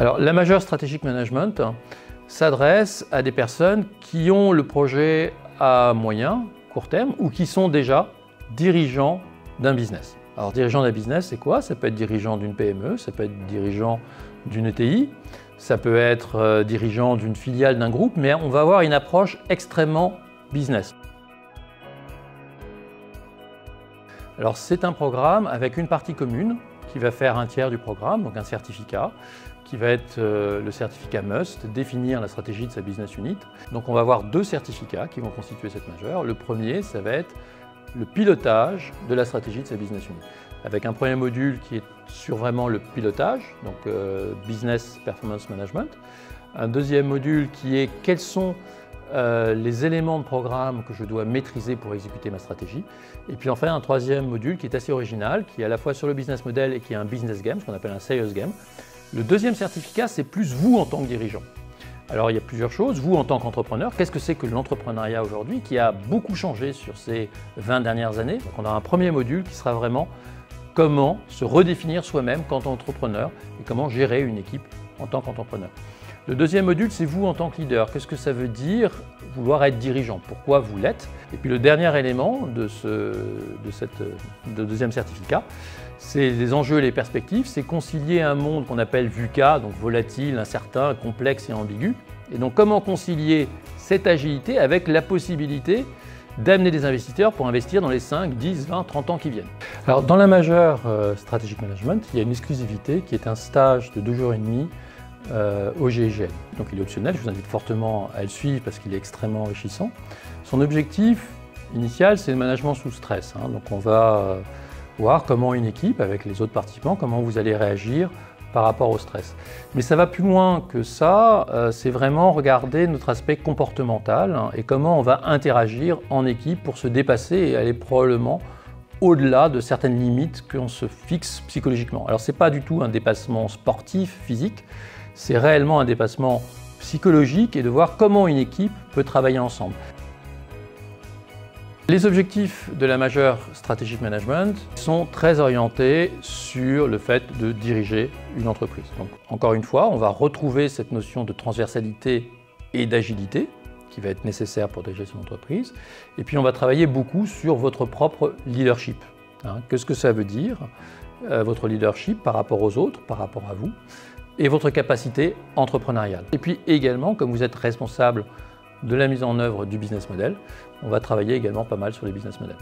Alors, la majeure strategic management s'adresse à des personnes qui ont le projet à moyen, court terme, ou qui sont déjà dirigeants d'un business. Alors, dirigeant d'un business, c'est quoi? Ça peut être dirigeant d'une PME, ça peut être dirigeant d'une ETI, ça peut être dirigeant d'une filiale d'un groupe, mais on va avoir une approche extrêmement business. Alors, c'est un programme avec une partie commune qui va faire un tiers du programme, donc un certificat, qui va être le certificat MUST, définir la stratégie de sa business unit. Donc on va avoir deux certificats qui vont constituer cette majeure. Le premier, ça va être le pilotage de la stratégie de sa business unit, avec un premier module qui est sur vraiment le pilotage, donc Business Performance Management. Un deuxième module qui est quels sont les éléments de programme que je dois maîtriser pour exécuter ma stratégie. Et puis enfin un troisième module qui est assez original, qui est à la fois sur le business model et qui est un business game, ce qu'on appelle un serious game. Le deuxième certificat, c'est plus vous en tant que dirigeant. Alors il y a plusieurs choses. Vous en tant qu'entrepreneur, qu'est-ce que c'est que l'entrepreneuriat aujourd'hui qui a beaucoup changé sur ces 20 dernières années? Donc on a un premier module qui sera vraiment comment se redéfinir soi-même quand entrepreneur et comment gérer une équipe en tant qu'entrepreneur. Le deuxième module, c'est vous en tant que leader. Qu'est-ce que ça veut dire vouloir être dirigeant? Pourquoi vous l'êtes? Et puis le dernier élément de ce deuxième certificat, c'est les enjeux et les perspectives. C'est concilier un monde qu'on appelle VUCA, donc volatile, incertain, complexe et ambigu. Et donc comment concilier cette agilité avec la possibilité d'amener des investisseurs pour investir dans les 5, 10, 20, 30 ans qui viennent. Alors dans la majeure Strategic Management, il y a une exclusivité qui est un stage de 2 jours et demi au GIGN. Donc il est optionnel, je vous invite fortement à le suivre parce qu'il est extrêmement enrichissant. Son objectif initial, c'est le management sous stress. Donc on va voir comment une équipe, avec les autres participants, comment vous allez réagir par rapport au stress. Mais ça va plus loin que ça, c'est vraiment regarder notre aspect comportemental et comment on va interagir en équipe pour se dépasser et aller probablement au-delà de certaines limites qu'on se fixe psychologiquement. Alors ce n'est pas du tout un dépassement sportif, physique, c'est réellement un dépassement psychologique et de voir comment une équipe peut travailler ensemble. Les objectifs de la majeure Strategic Management sont très orientés sur le fait de diriger une entreprise. Donc, encore une fois, on va retrouver cette notion de transversalité et d'agilité qui va être nécessaire pour diriger son entreprise. Et puis on va travailler beaucoup sur votre propre leadership. Qu'est-ce que ça veut dire, votre leadership par rapport aux autres, par rapport à vous, et votre capacité entrepreneuriale. Et puis également, comme vous êtes responsable de la mise en œuvre du business model, on va travailler également pas mal sur les business models.